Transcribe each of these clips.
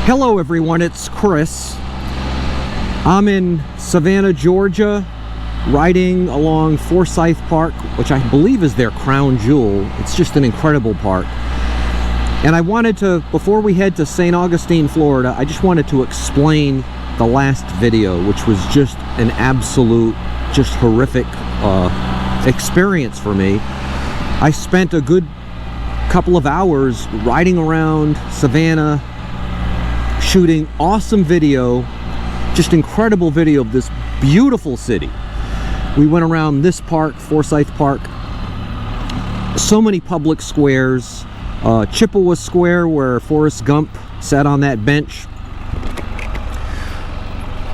Hello everyone, it's Chris. I'm in Savannah, Georgia, riding along Forsyth Park, which I believe is their crown jewel. It's just an incredible park. And I wanted to, before we head to St. Augustine, Florida, I just wanted to explain the last video, which was just an absolute, just horrific experience for me. I spent a good couple of hours riding around Savannah, shooting awesome video, just incredible video of this beautiful city. We went around this park, Forsyth Park, so many public squares, Chippewa Square where Forrest Gump sat on that bench.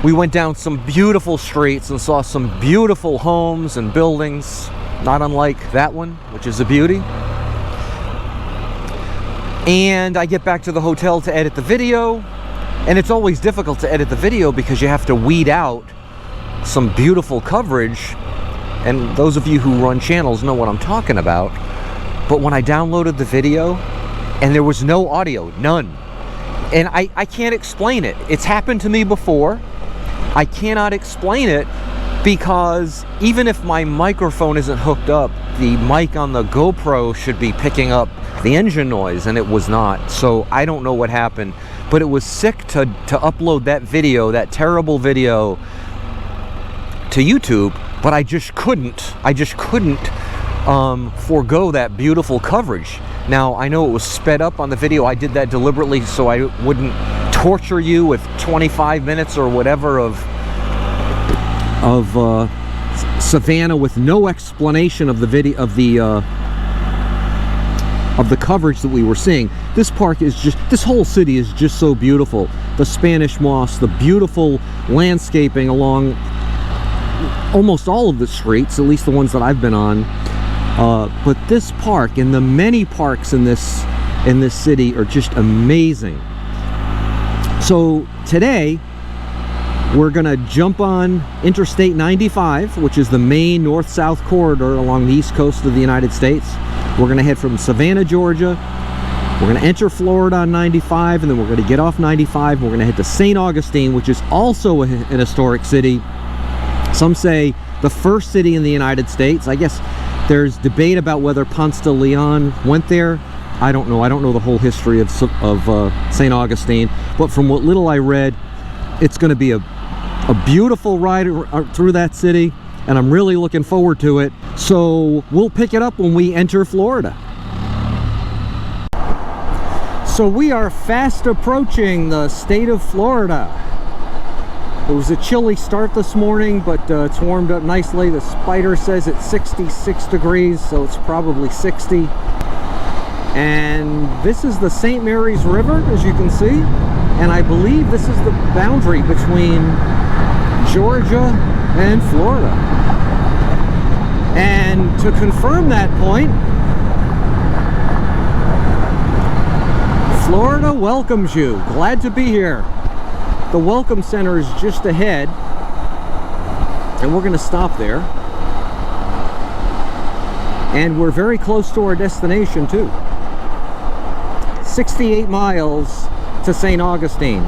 We went down some beautiful streets and saw some beautiful homes and buildings, not unlike that one, which is a beauty. And I get back to the hotel to edit the video, and it's always difficult to edit the video because you have to weed out some beautiful coverage, and those of you who run channels know what I'm talking about. But when I downloaded the video and there was no audio, none, and I can't explain it. It's happened to me before. I cannot explain it because even if my microphone isn't hooked up, the mic on the GoPro should be picking up the engine noise, and it was not. So I don't know what happened, but it was sick to upload that video, that terrible video, to YouTube, but I just couldn't forego that beautiful coverage. Now I know it was sped up on the video. I did that deliberately so I wouldn't torture you with 25 minutes or whatever of Savannah with no explanation of the video, of the coverage that we were seeing. This park is just, this whole city is just so beautiful. The Spanish moss, the beautiful landscaping along almost all of the streets, at least the ones that I've been on. But this park and the many parks in this city are just amazing. So today we're gonna jump on Interstate 95, which is the main north-south corridor along the east coast of the United States. We're gonna head from Savannah, Georgia. We're gonna enter Florida on 95, and then we're gonna get off 95. We're gonna head to St. Augustine, which is also an historic city. Some say the first city in the United States. I guess there's debate about whether Ponce de Leon went there. I don't know. I don't know the whole history of St. Augustine, but from what little I read, it's gonna be a beautiful ride through that city, and I'm really looking forward to it. So we'll pick it up when we enter Florida. So we are fast approaching the state of Florida. It was a chilly start this morning, but it's warmed up nicely. The Spyder says it's 66 degrees, so it's probably 60. And this is the St. Mary's River, as you can see. And I believe this is the boundary between Georgia and Florida. And to confirm that point, Florida welcomes you. Glad to be here. The Welcome Center is just ahead, and we're going to stop there. And we're very close to our destination too. 68 miles to St. Augustine.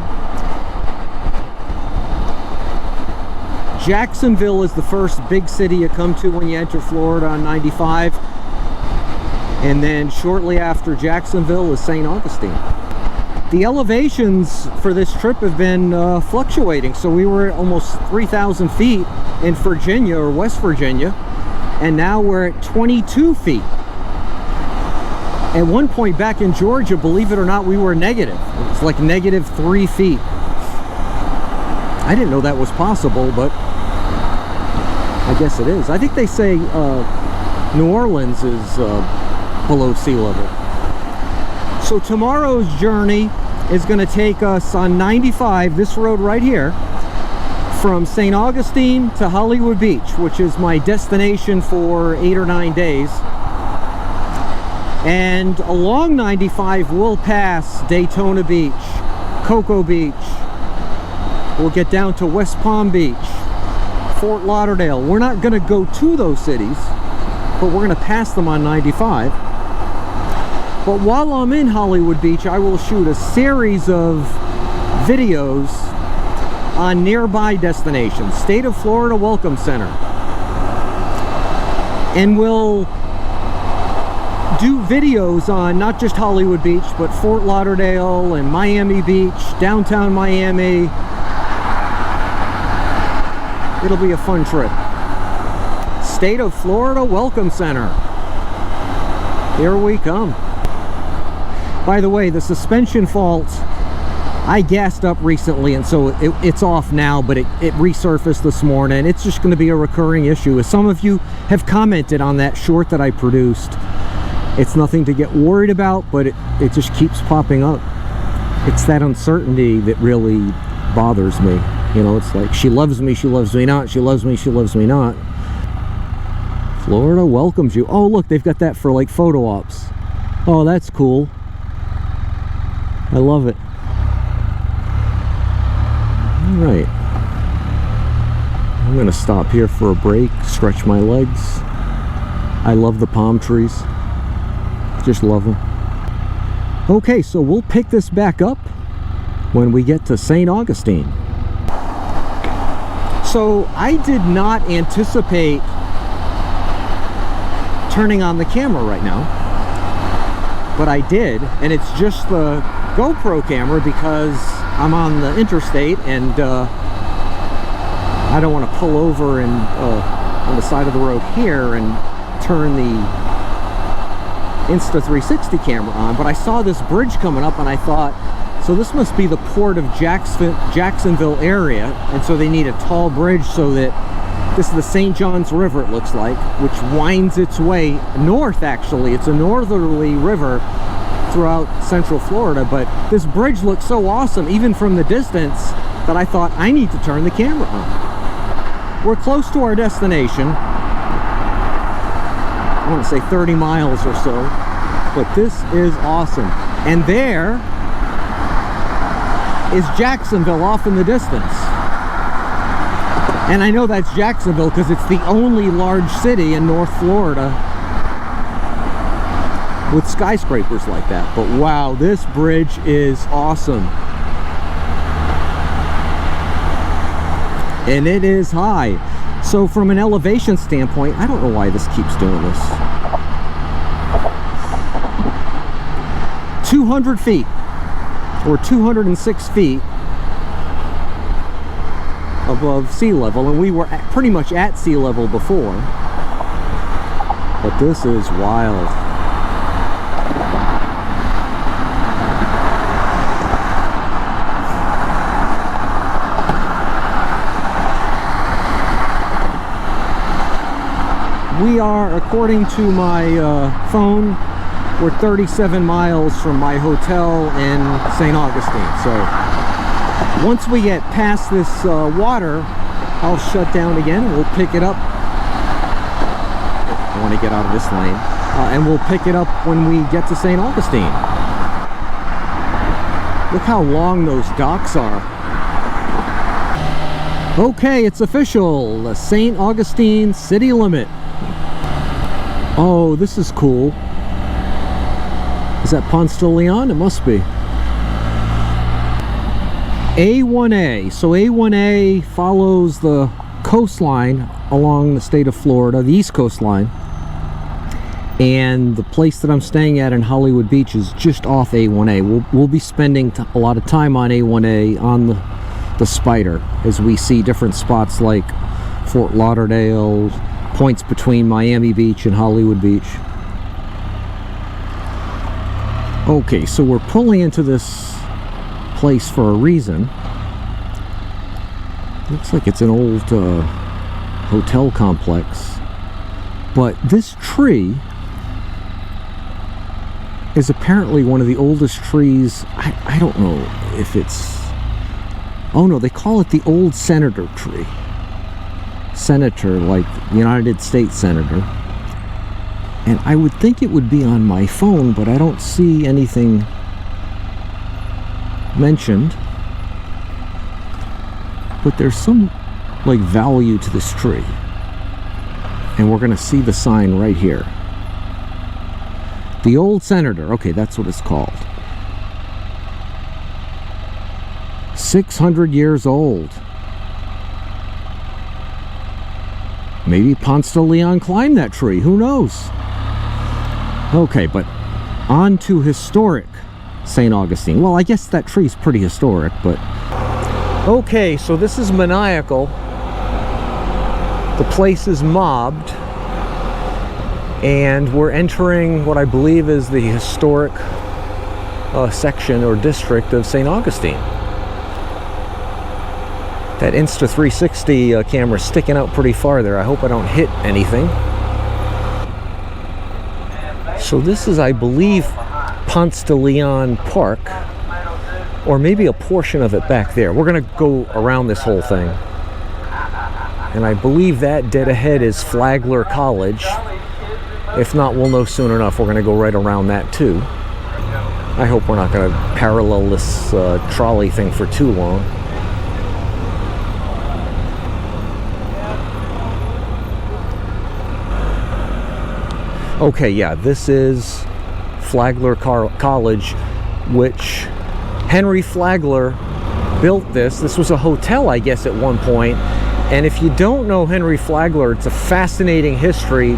Jacksonville is the first big city you come to when you enter Florida on 95. And then shortly after Jacksonville is St. Augustine. The elevations for this trip have been fluctuating. So we were at almost 3,000 feet in Virginia or West Virginia, and now we're at 22 feet. At one point back in Georgia, believe it or not, we were negative. It was like negative 3 feet. I didn't know that was possible, but I guess it is. I think they say New Orleans is below sea level. So tomorrow's journey is going to take us on 95, this road right here, from St. Augustine to Hollywood Beach, which is my destination for 8 or 9 days. And along 95, we'll pass Daytona Beach, Cocoa Beach. We'll get down to West Palm Beach, Fort Lauderdale. We're not going to go to those cities, but we're going to pass them on 95. But while I'm in Hollywood Beach, I will shoot a series of videos on nearby destinations. State of Florida Welcome Center. And we'll do videos on not just Hollywood Beach, but Fort Lauderdale and Miami Beach, downtown Miami. It'll be a fun trip. State of Florida Welcome Center. Here we come. By the way, the suspension fault, I gassed up recently, and so it's off now, but it resurfaced this morning. It's just going to be a recurring issue. As some of you have commented on that short that I produced, it's nothing to get worried about, but it just keeps popping up. It's that uncertainty that really bothers me. You know, it's like, she loves me not, she loves me not. Florida welcomes you. Oh, look, they've got that for like photo ops. Oh, that's cool. I love it. All right. I'm going to stop here for a break, stretch my legs. I love the palm trees. Just love them. Okay, so we'll pick this back up when we get to St. Augustine. So I did not anticipate turning on the camera right now, but I did, and it's just the GoPro camera because I'm on the interstate and I don't want to pull over and on the side of the road here and turn the Insta360 camera on. But I saw this bridge coming up and I thought, so this must be the port of Jacksonville area, and so they need a tall bridge so that this is the St. Johns River, it looks like, which winds its way north. Actually, it's a northerly river throughout central Florida, but this bridge looks so awesome even from the distance that I thought I need to turn the camera on. We're close to our destination. I want to say 30 miles or so, but this is awesome. And there is Jacksonville off in the distance. And I know that's Jacksonville because it's the only large city in North Florida with skyscrapers like that. But wow, this bridge is awesome. And it is high. So from an elevation standpoint, I don't know why this keeps doing this. 200 feet or 206 feet above sea level, and we were pretty much at sea level before, but this is wild. We are, according to my phone, we're 37 miles from my hotel in St. Augustine. So once we get past this water, I'll shut down again and we'll pick it up. I want to get out of this lane. And we'll pick it up when we get to St. Augustine. Look how long those docks are. Okay, it's official. The St. Augustine city limit. Oh, this is cool. Is that Ponce de Leon? It must be. A1A. So A1A follows the coastline along the state of Florida, the East Coast line. And the place that I'm staying at in Hollywood Beach is just off A1A. We'll be spending a lot of time on A1A on the Spyder as we see different spots like Fort Lauderdale, points between Miami Beach and Hollywood Beach. Okay, so we're pulling into this place for a reason. Looks like it's an old hotel complex, but this tree is apparently one of the oldest trees. I don't know if it's, oh no, they call it the old senator tree. Senator, like United States Senator. And I would think it would be on my phone, but I don't see anything mentioned. But there's some like value to this tree. And we're gonna see the sign right here. The old senator. Okay, that's what it's called. 600 years old. Maybe Ponce de Leon climbed that tree, who knows? Okay, but on to historic St. Augustine. Well, I guess that tree's pretty historic, but... Okay, so this is maniacal. The place is mobbed, and we're entering what I believe is the historic section or district of St. Augustine. That Insta360 camera sticking out pretty far there. I hope I don't hit anything. So this is, I believe, Ponce de Leon Park, or maybe a portion of it back there. We're gonna go around this whole thing. And I believe that dead ahead is Flagler College. If not, we'll know soon enough. We're gonna go right around that too. I hope we're not gonna parallel this trolley thing for too long. Okay, yeah, this is Flagler College, which Henry Flagler built this. This was a hotel, I guess, at one point. And if you don't know Henry Flagler, it's a fascinating history.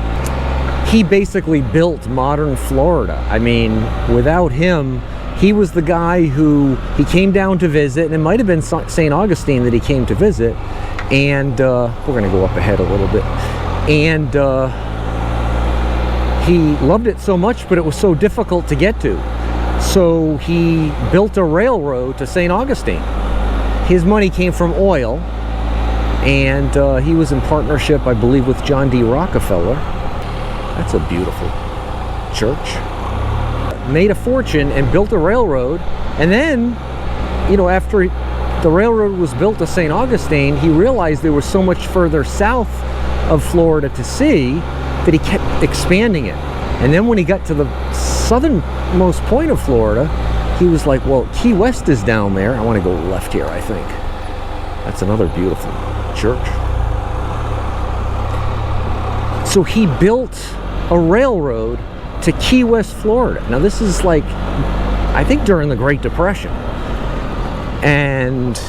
He basically built modern Florida. I mean, without him, he was the guy he came down to visit, and it might have been St. Augustine that he came to visit. And we're going to go up ahead a little bit. And he loved it so much, but it was so difficult to get to. So he built a railroad to St. Augustine. His money came from oil, and he was in partnership, I believe, with John D. Rockefeller. That's a beautiful church. Made a fortune and built a railroad, and then, you know, after the railroad was built to St. Augustine, he realized there was so much further south of Florida to see that he kept expanding it. And then when he got to the southernmost point of Florida, he was like, well, Key West is down there. I want to go left here, I think. That's another beautiful church. So he built a railroad to Key West, Florida. Now this is like, I think during the Great Depression. And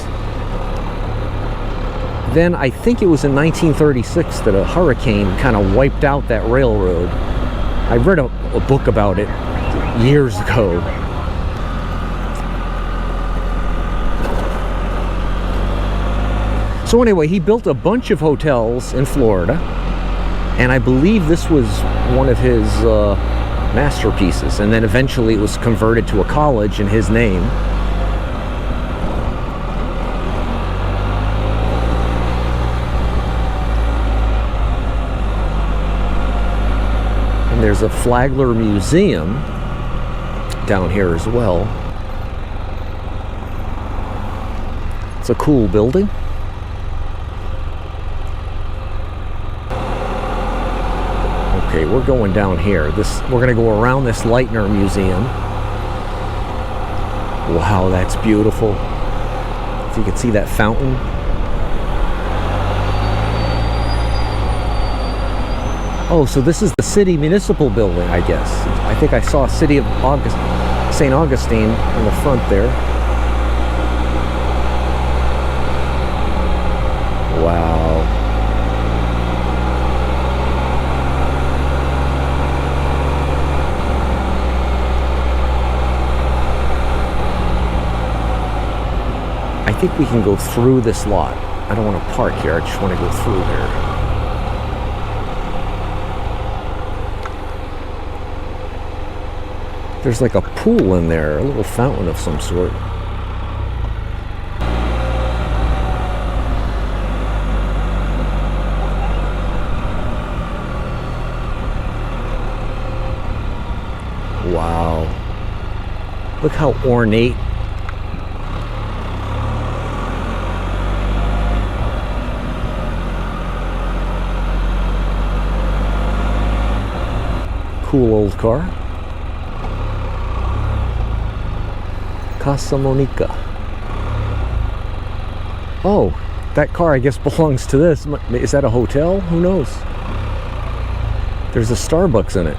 then I think it was in 1936 that a hurricane kind of wiped out that railroad. I read a book about it years ago. So anyway, he built a bunch of hotels in Florida, and I believe this was one of his masterpieces, and then eventually it was converted to a college in his name. And there's a Flagler Museum down here as well. It's a cool building. Okay, we're going down here. We're going to go around this Lightner Museum. Wow, that's beautiful. If you can see that fountain. Oh, so this is the city municipal building, I guess. I think I saw City of St. Augustine in the front there. Wow. I think we can go through this lot. I don't want to park here, I just want to go through here. There's like a pool in there, a little fountain of some sort. Wow. Look how ornate. Cool old car. Casa Monica. Oh, that car I guess belongs to this. Is that a hotel? Who knows? There's a Starbucks in it.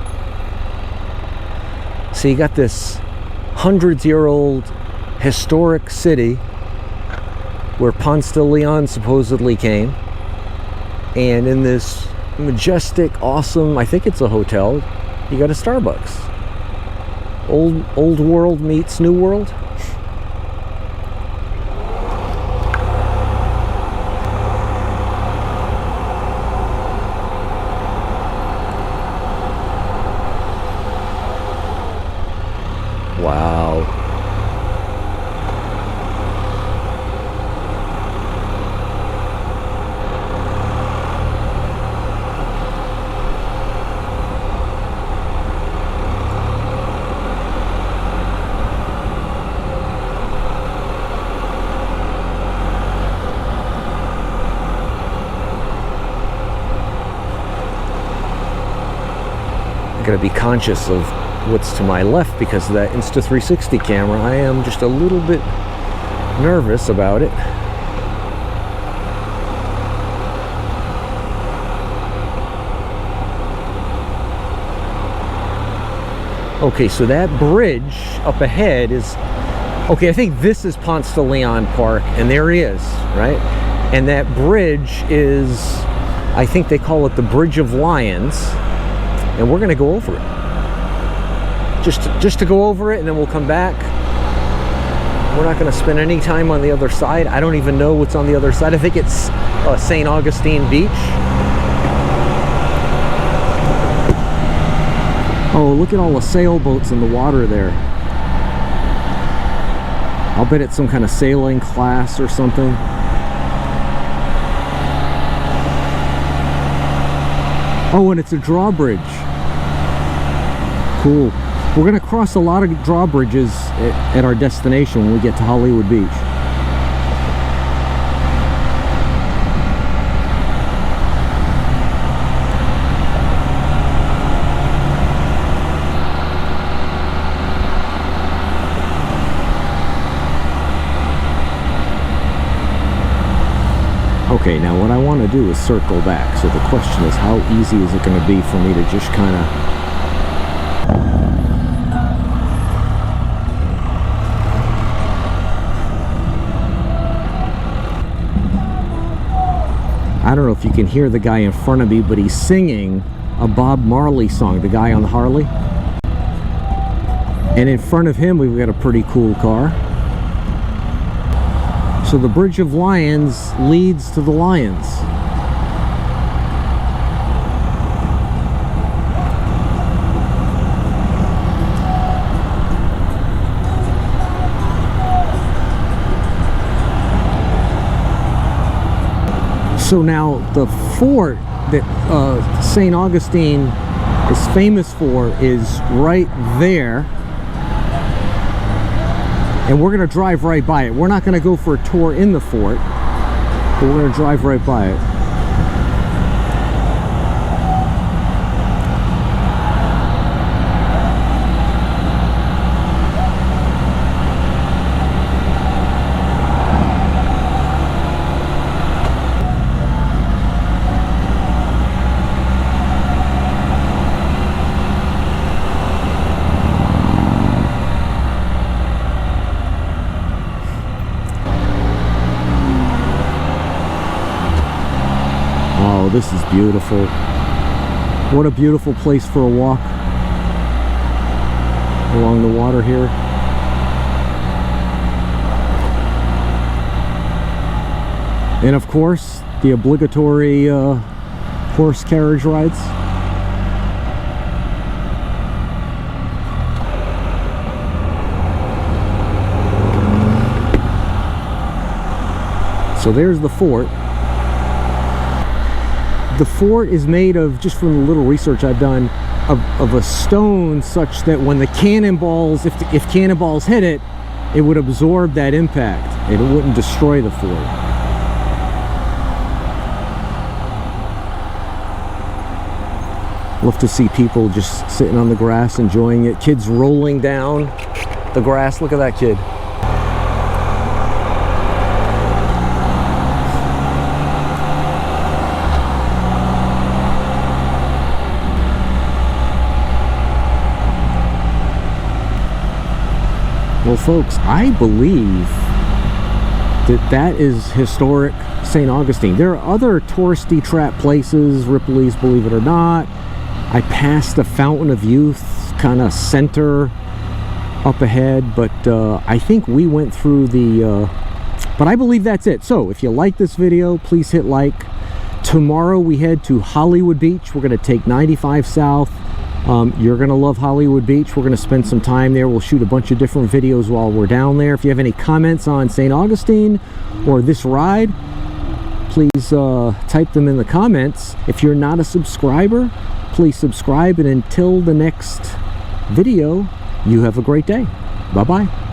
So you got this hundreds-year-old historic city where Ponce de Leon supposedly came. And in this majestic, awesome, I think it's a hotel, you got a Starbucks. Old world meets new world. Wow. I gotta be conscious of what's to my left because of that Insta360 camera. I am just a little bit nervous about it. Okay, so that bridge up ahead is, okay, I think this is Ponce de Leon Park, and there he is, right? And that bridge is, I think they call it the Bridge of Lions, and we're gonna go over it. Just to go over it, and then we'll come back. We're not going to spend any time on the other side. I don't even know what's on the other side. I think it's St Augustine Beach. Oh, look at all the sailboats in the water there. I'll bet it's some kind of sailing class or something. Oh, and it's a drawbridge. Cool. We're going to cross a lot of drawbridges at our destination when we get to Hollywood Beach. Okay, now what I want to do is circle back. So the question is, how easy is it going to be for me to just kind of... I don't know if you can hear the guy in front of me, but he's singing a Bob Marley song, the guy on the Harley. And in front of him, we've got a pretty cool car. So the Bridge of Lions leads to the Lions. So now the fort that St. Augustine is famous for is right there. And we're going to drive right by it. We're not going to go for a tour in the fort, but we're going to drive right by it. This is beautiful. What a beautiful place for a walk along the water here. And of course, the obligatory horse carriage rides. So there's the fort. The fort is made of, just from the little research I've done, of a stone such that when the cannonballs, if cannonballs hit it, it would absorb that impact. It wouldn't destroy the fort. Love to see people just sitting on the grass enjoying it. Kids rolling down the grass. Look at that kid. Well, folks, I believe That is historic St. Augustine. There are other touristy trap places, Ripley's, believe it or not. I passed the Fountain of Youth kind of center up ahead, but I think we went through the but I believe that's it. So if you like this video, please hit like. Tomorrow we head to Hollywood Beach. We're going to take 95 south. You're going to love Hollywood Beach. We're going to spend some time there. We'll shoot a bunch of different videos while we're down there. If you have any comments on St. Augustine or this ride, please type them in the comments. If you're not a subscriber, please subscribe. And until the next video, you have a great day. Bye-bye.